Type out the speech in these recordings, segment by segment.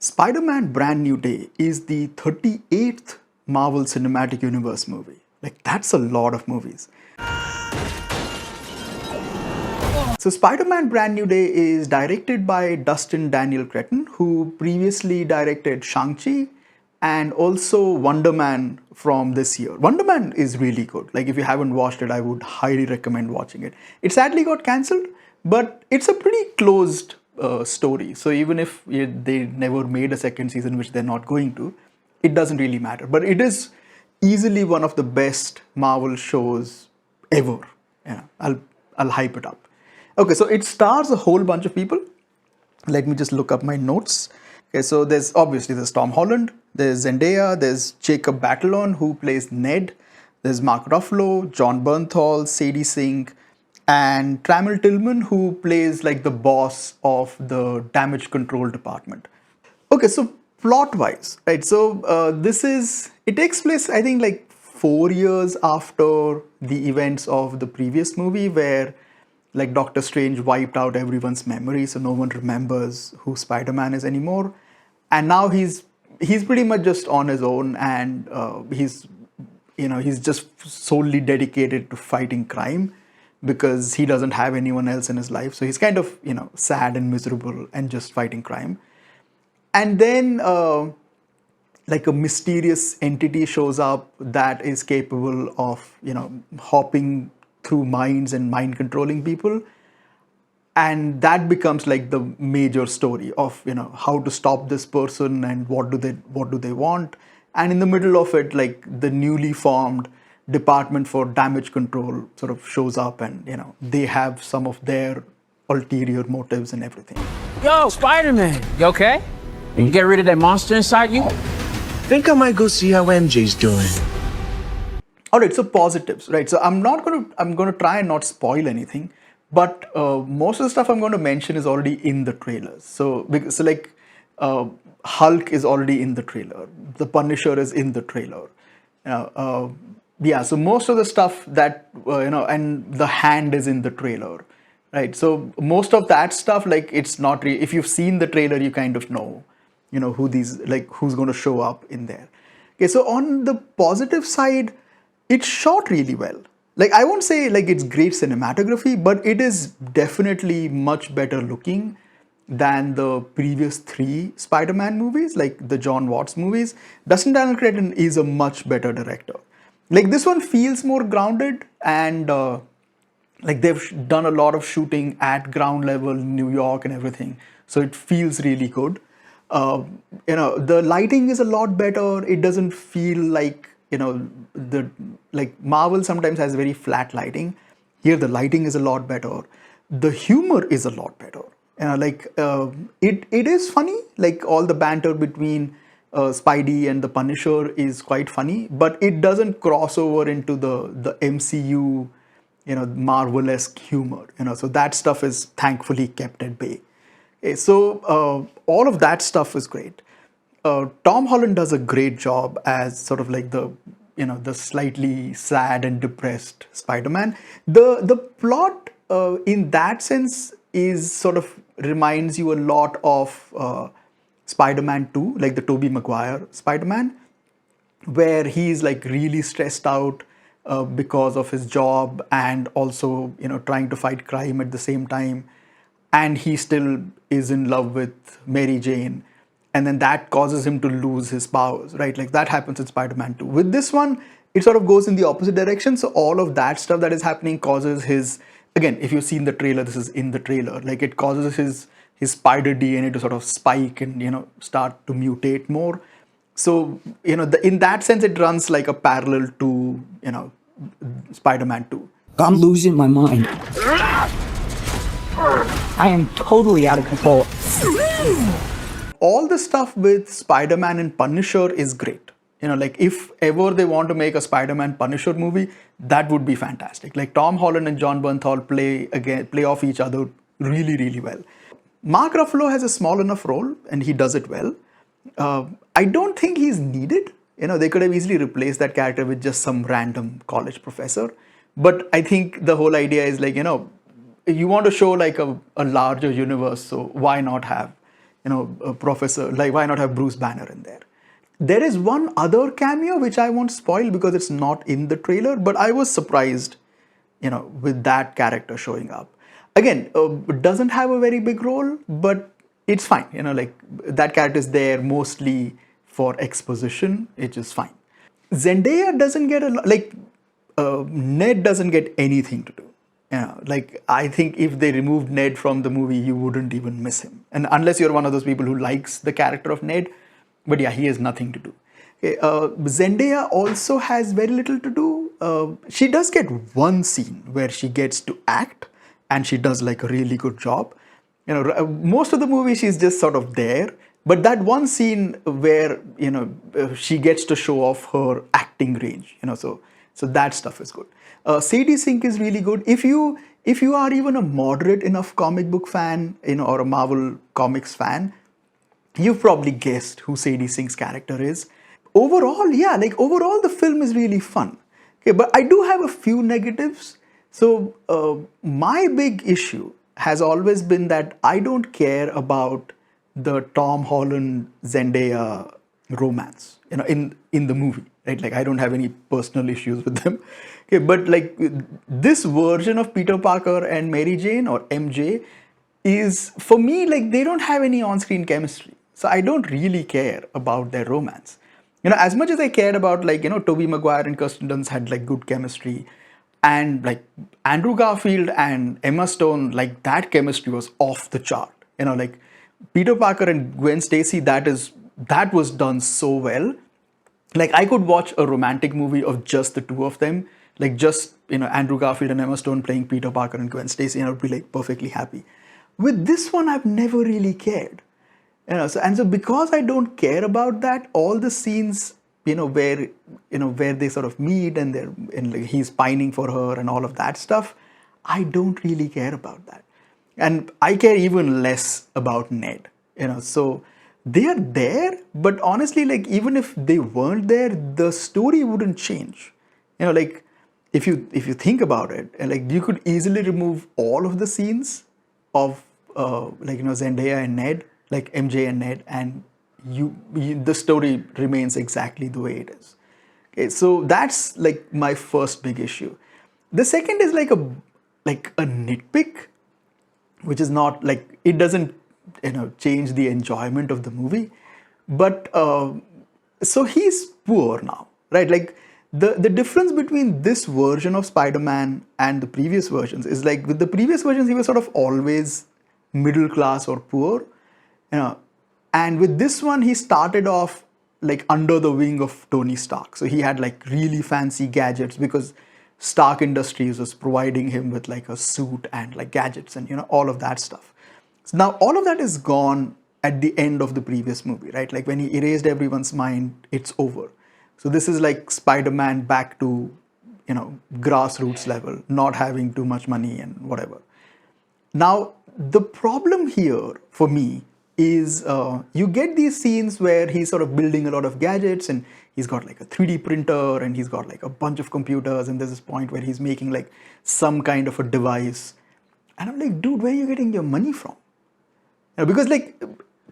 Spider-Man Brand New Day is the 38th Marvel Cinematic Universe movie. Like, that's a lot of movies. So Spider-Man Brand New Day is directed by Dustin Daniel Cretton, who previously directed Shang-Chi and also Wonder Man from this year. Wonder Man is really good. Like, if you haven't watched it, I would highly recommend watching it. It sadly got cancelled, but it's a pretty closed story. So even if they never made a second season, which they're not going to, it doesn't really matter. But it is easily one of the best Marvel shows ever. Yeah, I'll hype it up. Okay, so it stars a whole bunch of people. Let me just look up my notes. Okay, so there's Tom Holland, there's Zendaya, there's Jacob Batalon who plays Ned, there's Mark Ruffalo, John Bernthal, Sadie Sink, and Trammell Tillman who plays like the boss of the damage control department. Okay, so plot wise, right? So it takes place, I think, like 4 years after the events of the previous movie, where like Doctor Strange wiped out everyone's memory, so no one remembers who Spider-Man is anymore. And now he's pretty much just on his own, and he's just solely dedicated to fighting crime because he doesn't have anyone else in his life. So he's kind of sad and miserable and just fighting crime. And then like a mysterious entity shows up that is capable of hopping through minds and mind controlling people, and that becomes like the major story of how to stop this person and what do they want. And in the middle of it, like the newly formed department for damage control sort of shows up, and they have some of their ulterior motives and everything. Yo, Spider-Man, you okay? You get rid of that monster inside you? Think I might go see how MJ's doing. All right, so positives, right? So I'm going to try and not spoil anything, but most of the stuff I'm going to mention is already in the trailers. So Hulk is already in the trailer. The Punisher is in the trailer. Yeah, so most of the stuff that and the Hand is in the trailer, right? So most of that stuff, like, it's not really. If you've seen the trailer, you kind of know, who's going to show up in there. Okay, so on the positive side, it's shot really well. Like, I won't say like it's great cinematography, but it is definitely much better looking than the previous 3 Spider-Man movies, like the John Watts movies. Dustin Daniel Cretton is a much better director. Like, this one feels more grounded, and like they've done a lot of shooting at ground level, New York and everything. So it feels really good. The lighting is a lot better. It doesn't feel like Marvel sometimes has very flat lighting. Here the lighting is a lot better. The humor is a lot better. It is funny. Like, all the banter between Spidey and the Punisher is quite funny, but it doesn't cross over into the MCU, Marvel-esque humor. So that stuff is thankfully kept at bay. Okay, so all of that stuff is great. Tom Holland does a great job as sort of like the slightly sad and depressed Spider-Man. The plot in that sense is sort of reminds you a lot of Spider-Man 2, like the Tobey Maguire Spider-Man, where he's like really stressed out because of his job, and also trying to fight crime at the same time, and he still is in love with Mary Jane. And then that causes him to lose his powers, right? Like, that happens in Spider-Man 2. With this one, it sort of goes in the opposite direction. So all of that stuff that is happening causes his, again, if you've seen the trailer, this is in the trailer, like, it causes his spider DNA to sort of spike and, start to mutate more. So, in that sense, it runs like a parallel to, Spider-Man 2. I'm losing my mind. I am totally out of control. All the stuff with Spider-Man and Punisher is great. Like, if ever they want to make a Spider-Man Punisher movie, that would be fantastic. Like, Tom Holland and John Bernthal play off each other really, really well. Mark Ruffalo has a small enough role, and he does it well. I don't think he's needed. They could have easily replaced that character with just some random college professor. But I think the whole idea is like, you want to show like a larger universe, so why not have a professor, like why not have Bruce Banner in there? There is one other cameo which I won't spoil because it's not in the trailer, but I was surprised, with that character showing up. Again, it doesn't have a very big role, but it's fine. Like that character is there mostly for exposition, which is fine. Zendaya doesn't get Ned doesn't get anything to do. Like I think if they removed Ned from the movie, you wouldn't even miss him. And unless you're one of those people who likes the character of Ned, but yeah, he has nothing to do. Okay, Zendaya also has very little to do. She does get one scene where she gets to act, and she does like a really good job. Most of the movie she's just sort of there, but that one scene where she gets to show off her acting range. So that stuff is good. Sadie Sink is really good. If you are even a moderate enough comic book fan, or a Marvel comics fan, you've probably guessed who Sadie Sink's character is. Overall, yeah, like overall the film is really fun. Okay, but I do have a few negatives. So my big issue has always been that I don't care about the Tom Holland Zendaya romance, in the movie, right? Like I don't have any personal issues with them. Okay, but like this version of Peter Parker and Mary Jane or MJ is for me like they don't have any on-screen chemistry. So I don't really care about their romance. As much as I cared about Tobey Maguire and Kirsten Dunst had like good chemistry, and like Andrew Garfield and Emma Stone, like that chemistry was off the chart. Like Peter Parker and Gwen Stacy, that was done so well. Like I could watch a romantic movie of just the two of them, like just Andrew Garfield and Emma Stone playing Peter Parker and Gwen Stacy, and I would be like perfectly happy. With this one, I've never really cared. So because I don't care about that, all the scenes, where they sort of meet and like he's pining for her and all of that stuff, I don't really care about that. And I care even less about Ned, so they are there, but honestly, like even if they weren't there, the story wouldn't change. Like if you think about it, like you could easily remove all of the scenes of Zendaya and Ned, like MJ and Ned, and the story remains exactly the way it is. Okay, so that's like my first big issue. The second is like a nitpick, which is not like it doesn't change the enjoyment of the movie, but so he's poor now, right? Like the difference between this version of Spider-Man and the previous versions is like with the previous versions he was sort of always middle class or poor, and with this one he started off like under the wing of Tony Stark, so he had like really fancy gadgets because Stark Industries was providing him with like a suit and like gadgets and all of that stuff. So now all of that is gone at the end of the previous movie, right? Like when he erased everyone's mind, it's over. So this is like Spider-Man back to grassroots level, not having too much money and whatever. Now the problem here for me is you get these scenes where he's sort of building a lot of gadgets and he's got like a 3D printer and he's got like a bunch of computers, and there's this point where he's making like some kind of a device. And I'm like, dude, where are you getting your money from? Because like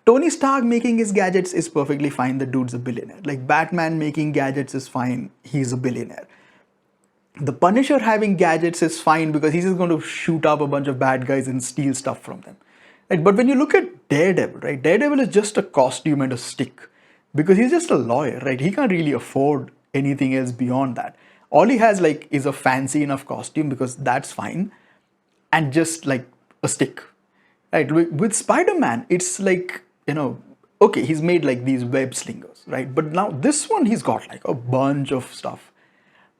Tony Stark making his gadgets is perfectly fine, the dude's a billionaire. Like Batman making gadgets is fine, he's a billionaire. The Punisher having gadgets is fine because he's just going to shoot up a bunch of bad guys and steal stuff from them. Right? But when you look at Daredevil, right? Daredevil is just a costume and a stick because he's just a lawyer, right? He can't really afford anything else beyond that. All he has like is a fancy enough costume because that's fine, and just like a stick, right? With Spider-Man, it's like, okay, he's made like these web slingers, right? But now this one, he's got like a bunch of stuff.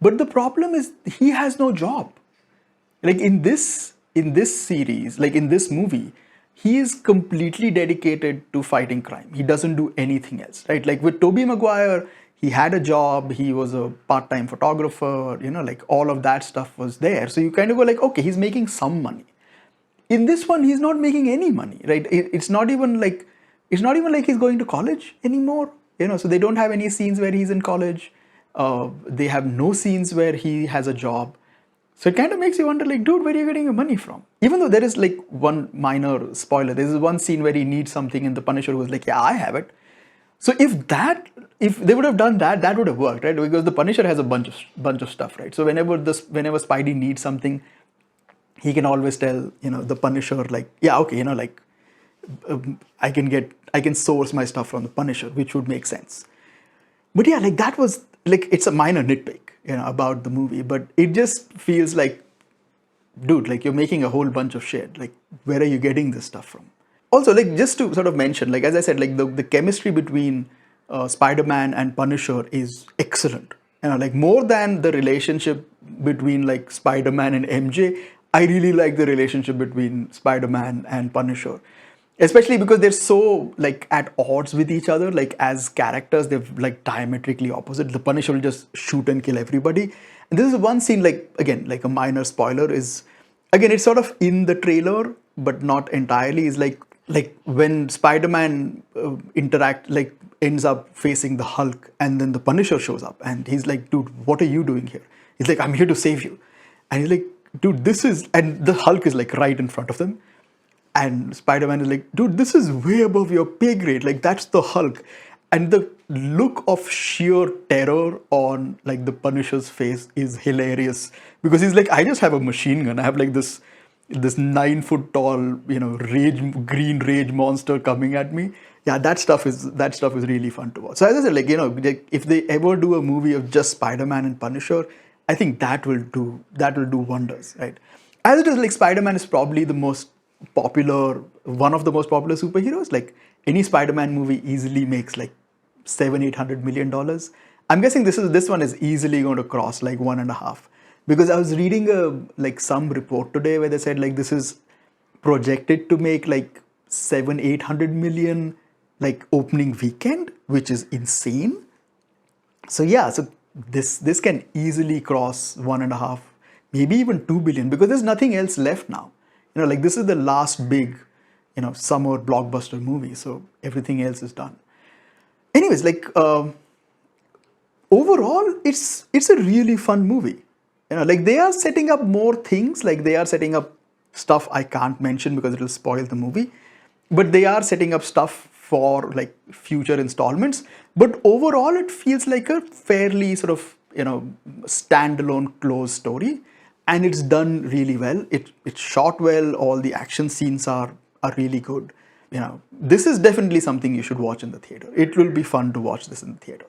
But the problem is he has no job. Like in this series, like in this movie, he is completely dedicated to fighting crime. He doesn't do anything else, right? Like with Tobey Maguire, he had a job, he was a part-time photographer, like all of that stuff was there. So you kind of go like, okay, he's making some money. In this one, he's not making any money, right? It's not even like he's going to college anymore, so they don't have any scenes where he's in college. They have no scenes where he has a job. So it kind of makes you wonder, like, dude, where are you getting your money from? Even though there is like one minor spoiler, there is one scene where he needs something, and the Punisher was like, "Yeah, I have it." So if they would have done that, that would have worked, right? Because the Punisher has a bunch of stuff, right? So whenever Spidey needs something, he can always tell, the Punisher, like, yeah, okay, like, I can source my stuff from the Punisher, which would make sense. But yeah, like, that was like, it's a minor nitpick, about the movie, but it just feels like, dude, like, you're making a whole bunch of shit. Like, where are you getting this stuff from? Also, like, just to sort of mention, like, as I said, like, the chemistry between Spider-Man and Punisher is excellent. Like, more than the relationship between, like, Spider-Man and MJ, I really like the relationship between Spider-Man and Punisher, especially because they're so, like, at odds with each other. Like, as characters, they're, like, diametrically opposite. The Punisher will just shoot and kill everybody, and this is one scene, like, again, like, a minor spoiler is, again, it's sort of in the trailer but not entirely, is like when Spider-Man ends up facing the Hulk, and then the Punisher shows up, and he's like, dude, what are you doing here? He's like, I'm here to save you. And he's like, dude, and the Hulk is, like, right in front of them. And Spider-Man is like, dude, this is way above your pay grade. Like, that's the Hulk. And the look of sheer terror on, like, the Punisher's face is hilarious, because he's like, I just have a machine gun. I have, like, this 9 foot tall, green rage monster coming at me. Yeah, that stuff is really fun to watch. So as I said, like, if they ever do a movie of just Spider-Man and Punisher, I think that will do wonders, right? As it is, like, Spider-Man is probably one of the most popular superheroes. Like, any Spider-Man movie easily makes like $700-800 million. I'm guessing this one is easily going to cross like 1.5, because I was reading some report today where they said, like, this is projected to make like 700-800 million, like, opening weekend, which is insane. So yeah, so this can easily cross 1.5, maybe even 2 billion, because there's nothing else left now. Like, this is the last big, summer blockbuster movie, so everything else is done. Anyways, like, overall, it's a really fun movie. Like, they are setting up more things. Like, they are setting up stuff I can't mention because it will spoil the movie, but they are setting up stuff for, like, future installments. But overall, it feels like a fairly sort of, standalone closed story, and it's done really well. It's shot well. All the action scenes are really good. This is definitely something you should watch in the theater. It will be fun to watch this in the theater.